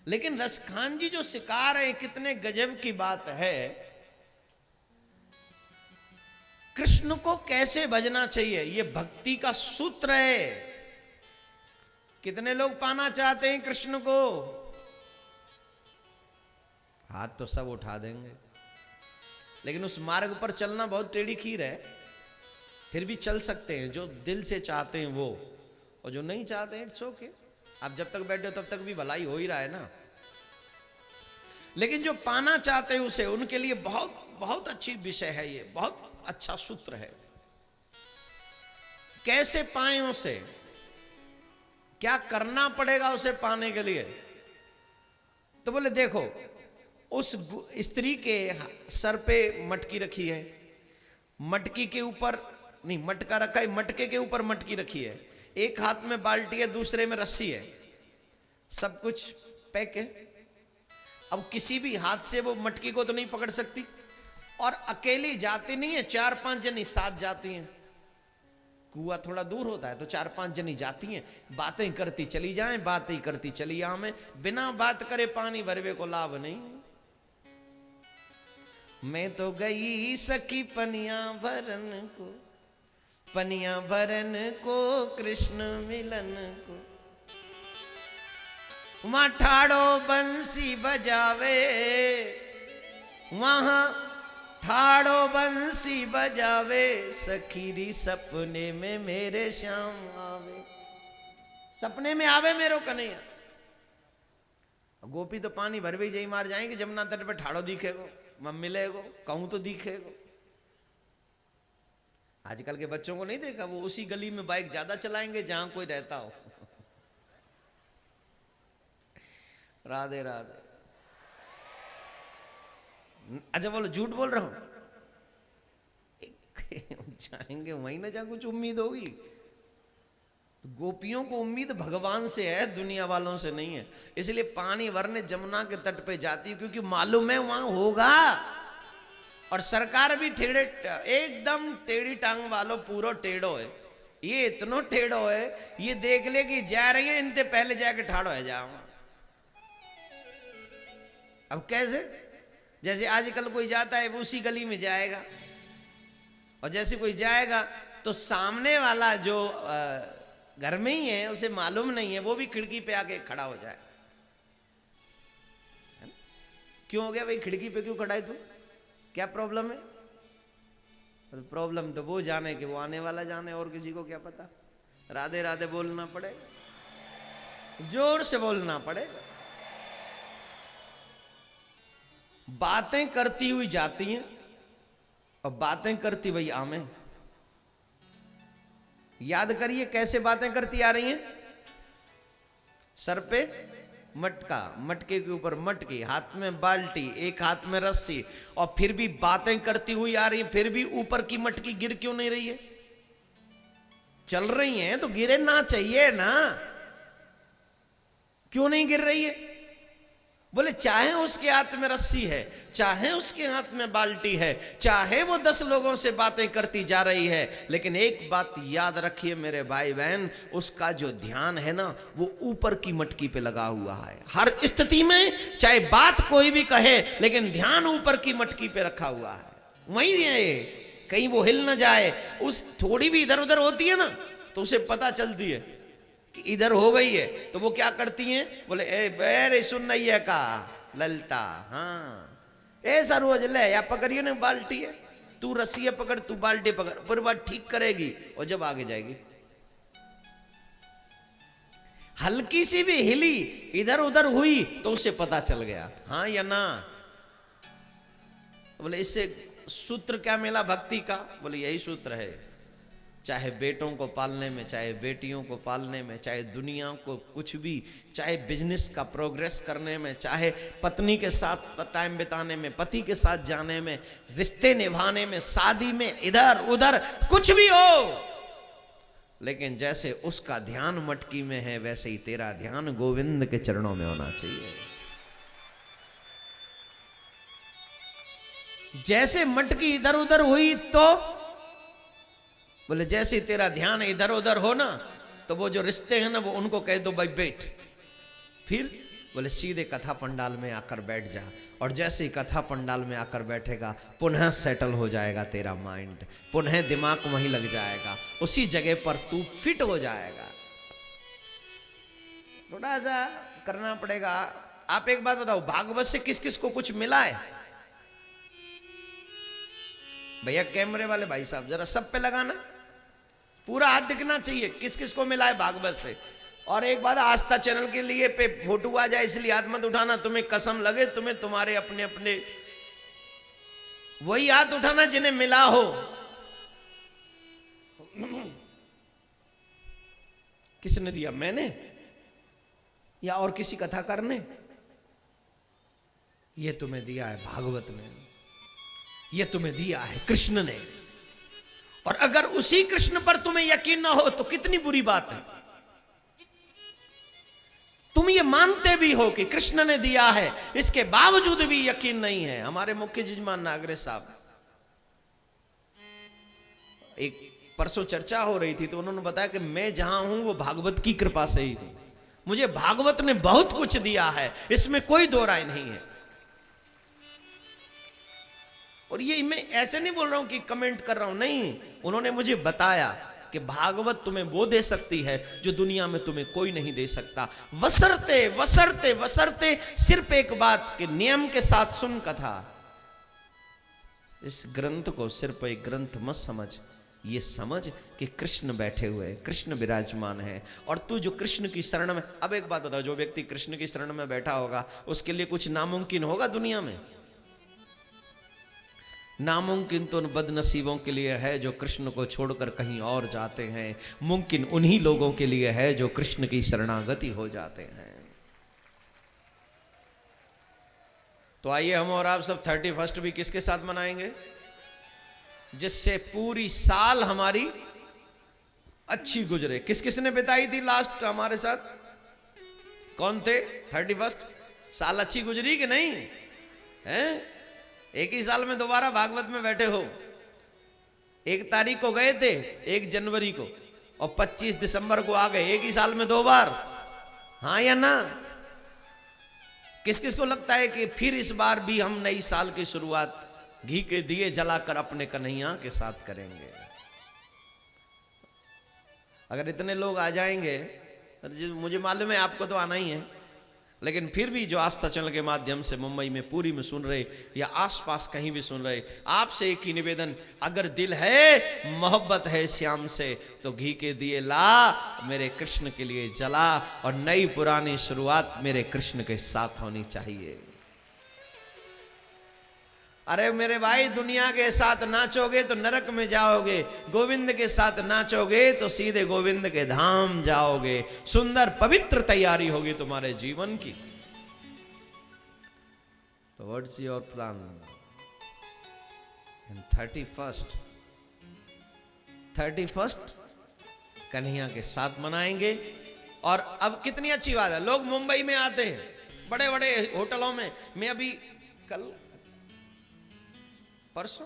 लेकिन रसखान जी जो सिखा रहे हैं कितने गजब की बात है। कृष्ण को कैसे भजना चाहिए, ये भक्ति का सूत्र है। कितने लोग पाना चाहते हैं कृष्ण को? हाथ तो सब उठा देंगे, लेकिन उस मार्ग पर चलना बहुत टेढ़ी खीर है। फिर भी चल सकते हैं जो दिल से चाहते हैं वो, और जो नहीं चाहते हैं इट्स ओके। आप जब तक बैठे हो तब तक भी भलाई हो ही रहा है ना। लेकिन जो पाना चाहते हैं उसे, उनके लिए बहुत बहुत अच्छी विषय है ये, बहुत अच्छा सूत्र है। कैसे पाएं उसे, क्या करना पड़ेगा उसे पाने के लिए? तो बोले देखो, उस स्त्री के सर पे मटकी रखी है, मटकी के ऊपर नहीं, मटका रखा है, मटके के ऊपर मटकी रखी है, एक हाथ में बाल्टी है, दूसरे में रस्सी है, सब कुछ पैक है। अब किसी भी हाथ से वो मटकी को तो नहीं पकड़ सकती, और अकेली जाती नहीं है, 4-5 जनी साथ जाती हैं। कुआं थोड़ा दूर होता है तो 4-5 जनी जाती हैं, बातें करती चली जाएं, बातें करती चली आवें, बिना बात करे पानी भरवे को लाभ नहीं। मैं तो गई सखी पनिया भरन को, पनिया भरन को, कृष्ण मिलन को। वहां ठाड़ो बंसी बजावे, वहां ठाड़ो बंसी बजावे, सखीरी सपने में मेरे श्याम आवे। सपने में आवे मेरो कन्हैया। गोपी तो पानी भरवे जई मार जाएंगे, जमुना तट पे ठाड़ो दिखेगो, मैं मिलेगो, कहूं तो दिखेगो। आजकल के बच्चों को नहीं देखा, वो उसी गली में बाइक ज्यादा चलाएंगे जहां कोई रहता हो। राधे राधे। अच्छा बोलो, झूठ बोल रहा हूं? जाएंगे वहीं ना जहां कुछ उम्मीद होगी। तो गोपियों को उम्मीद भगवान से है, दुनिया वालों से नहीं है। इसलिए पानी भरने जमुना के तट पे जाती है, क्योंकि मालूम है वहां होगा। और सरकार भी टेढ़े, एकदम टेढ़ी टांग वालों, पूरा टेढ़ो है। ये इतना टेढ़ो है, ये देख ले कि जा रही है, इनते पहले जाके ठाड़ो है जाऊंगा। अब कैसे? जैसे आजकल कोई जाता है वो उसी गली में जाएगा, और जैसे कोई जाएगा तो सामने वाला जो घर में ही है उसे मालूम नहीं है, वो भी खिड़की पे आके खड़ा हो जाए। क्यों हो गया भाई, खिड़की पे क्यों खड़ा है तू, क्या प्रॉब्लम है? तो प्रॉब्लम तो वो जाने कि वो आने वाला जाने, और किसी को क्या पता। राधे राधे बोलना पड़ेगा, जोर से बोलना पड़ेगा। बातें करती हुई जाती हैं और बातें करती वही आमे। याद करिए कैसे बातें करती आ रही हैं। सर पे मटका, मटके के ऊपर मटकी, हाथ में बाल्टी, एक हाथ में रस्सी, और फिर भी बातें करती हुई आ रही है। फिर भी ऊपर की मटकी गिर क्यों नहीं रही है? चल रही हैं तो गिरे ना चाहिए ना, क्यों नहीं गिर रही है? बोले चाहे उसके हाथ में रस्सी है, चाहे उसके हाथ में बाल्टी है, चाहे वो 10 लोगों से बातें करती जा रही है, लेकिन एक बात याद रखिए मेरे भाई बहन, उसका जो ध्यान है ना वो ऊपर की मटकी पे लगा हुआ है। हर स्थिति में चाहे बात कोई भी कहे, लेकिन ध्यान ऊपर की मटकी पे रखा हुआ है, वही है, कहीं वो हिल ना जाए। उस थोड़ी भी इधर उधर होती है ना तो उसे पता चलती है कि इधर हो गई है, तो वो क्या करती हैं? बोले ए बेरे सुन नहीं है का ललता, हाँ ऐसा रोज ले, या पकड़िए ना बाल्टी है, तू रस्सी पकड़, तू बाल्टी पकड़, पर बात ठीक करेगी और जब आगे जाएगी। हल्की सी भी हिली, इधर उधर हुई तो उसे पता चल गया, हाँ या ना। बोले इससे सूत्र क्या मिला भक्ति का? बोले यही सूत्र है, चाहे बेटों को पालने में, चाहे बेटियों को पालने में, चाहे दुनिया को कुछ भी, चाहे बिजनेस का प्रोग्रेस करने में, चाहे पत्नी के साथ टाइम बिताने में, पति के साथ जाने में, रिश्ते निभाने में, शादी में, इधर उधर कुछ भी हो, लेकिन जैसे उसका ध्यान मटकी में है वैसे ही तेरा ध्यान गोविंद के चरणों में होना चाहिए। जैसे मटकी इधर उधर हुई तो बोले जैसे तेरा ध्यान इधर उधर हो ना, तो वो जो रिश्ते हैं ना वो उनको कह दो भाई बैठ, फिर बोले सीधे कथा पंडाल में आकर बैठ जा, और जैसे ही कथा पंडाल में आकर बैठेगा पुनः सेटल हो जाएगा तेरा माइंड, पुनः दिमाग वहीं लग जाएगा, उसी जगह पर तू फिट हो जाएगा। थोड़ा सा करना पड़ेगा। आप एक बात बताओ, भागवत से किस किस को कुछ मिला है? भैया कैमरे वाले भाई साहब जरा सब पे लगाना, पूरा हाथ दिखना चाहिए किस किस को मिला है भागवत से। और एक बात, आस्था चैनल के लिए पे फोटो आ जाए इसलिए हाथ मत उठाना, तुम्हें कसम लगे, तुम्हें तुम्हारे अपने अपने वही हाथ उठाना जिन्हें मिला हो। किसने दिया, मैंने या और किसी कथाकार ने? ये तुम्हें दिया है भागवत ने, ये तुम्हें दिया है कृष्ण ने। और अगर उसी कृष्ण पर तुम्हें यकीन ना हो तो कितनी बुरी बात है। तुम ये मानते भी हो कि कृष्ण ने दिया है, इसके बावजूद भी यकीन नहीं है। हमारे मुख्य जजमान नागरे साहब, एक परसों चर्चा हो रही थी तो उन्होंने बताया कि मैं जहां हूं वो भागवत की कृपा से ही हूं, मुझे भागवत ने बहुत कुछ दिया है, इसमें कोई दो राय नहीं है। और ये मैं ऐसे नहीं बोल रहा हूं कि कमेंट कर रहा हूं, नहीं, उन्होंने मुझे बताया कि भागवत तुम्हें वो दे सकती है जो दुनिया में तुम्हें कोई नहीं दे सकता, वसरते वसरते वसरते सिर्फ एक बात के नियम के साथ सुन कथा। इस ग्रंथ को सिर्फ एक ग्रंथ मत समझ, ये समझ कि कृष्ण बैठे हुए हैं, कृष्ण विराजमान है, और तू जो कृष्ण की शरण में। अब एक बात बताओ, जो व्यक्ति कृष्ण की शरण में बैठा होगा उसके लिए कुछ नामुमकिन होगा दुनिया में? नामुमकिन तो उन बदनसीबों के लिए है जो कृष्ण को छोड़कर कहीं और जाते हैं, मुमकिन उन्हीं लोगों के लिए है जो कृष्ण की शरणागति हो जाते हैं। तो आइए हम और आप सब 31 भी किसके साथ मनाएंगे? जिससे पूरी साल हमारी अच्छी गुजरे। किस किसने बिताई थी लास्ट हमारे साथ? कौन थे? 31 साल अच्छी गुजरी कि नहीं है? एक ही साल में दोबारा भागवत में बैठे हो। 1 तारीख को गए थे, 1 जनवरी को, और 25 दिसंबर को आ गए। एक ही साल में 2 बार, हाँ या ना? किस किस को लगता है कि फिर इस बार भी हम नई साल की शुरुआत घी के दिए जलाकर अपने कन्हैया के साथ करेंगे? अगर इतने लोग आ जाएंगे, मुझे मालूम है आपको तो आना ही है, लेकिन फिर भी जो आस्था चैनल के माध्यम से मुंबई में पूरी में सुन रहे या आसपास कहीं भी सुन रहे, आपसे एक ही निवेदन, अगर दिल है, मोहब्बत है श्याम से, तो घी के दिए ला, मेरे कृष्ण के लिए जला, और नई पुरानी शुरुआत मेरे कृष्ण के साथ होनी चाहिए। अरे मेरे भाई, दुनिया के साथ नाचोगे तो नरक में जाओगे, गोविंद के साथ नाचोगे तो सीधे गोविंद के धाम जाओगे। सुंदर पवित्र तैयारी होगी तुम्हारे जीवन की। तो व्हाट्स योर प्लान? 31 कन्हैया के साथ मनाएंगे। और अब कितनी अच्छी बात है, लोग मुंबई में आते हैं बड़े बड़े होटलों में। मैं अभी परसों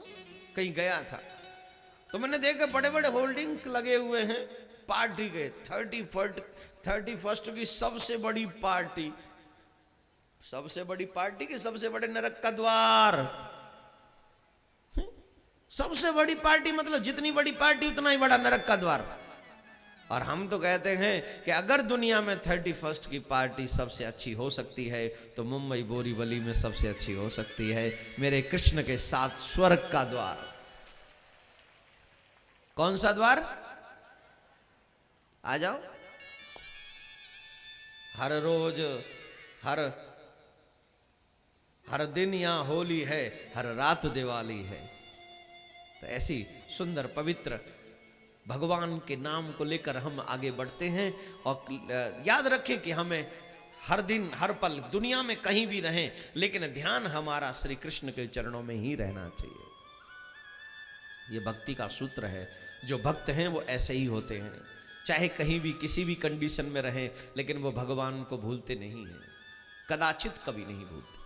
कहीं गया था तो मैंने देखा बड़े बड़े होल्डिंग्स लगे हुए हैं पार्टी के। 31 की सबसे बड़ी पार्टी, सबसे बड़ी पार्टी के सबसे बड़े नरक का द्वार। सबसे बड़ी पार्टी मतलब जितनी बड़ी पार्टी उतना ही बड़ा नरक का द्वार। और हम तो कहते हैं कि अगर दुनिया में 31 की पार्टी सबसे अच्छी हो सकती है तो मुंबई बोरीवली में सबसे अच्छी हो सकती है मेरे कृष्ण के साथ स्वर्ग का द्वार। कौन सा द्वार? आ जाओ। हर रोज हर दिन यहां होली है, हर रात दिवाली है। तो ऐसी सुंदर पवित्र भगवान के नाम को लेकर हम आगे बढ़ते हैं। और याद रखें कि हमें हर दिन हर पल दुनिया में कहीं भी रहें, लेकिन ध्यान हमारा श्री कृष्ण के चरणों में ही रहना चाहिए। ये भक्ति का सूत्र है। जो भक्त हैं वो ऐसे ही होते हैं, चाहे कहीं भी किसी भी कंडीशन में रहें, लेकिन वो भगवान को भूलते नहीं हैं, कदाचित कभी नहीं भूलते।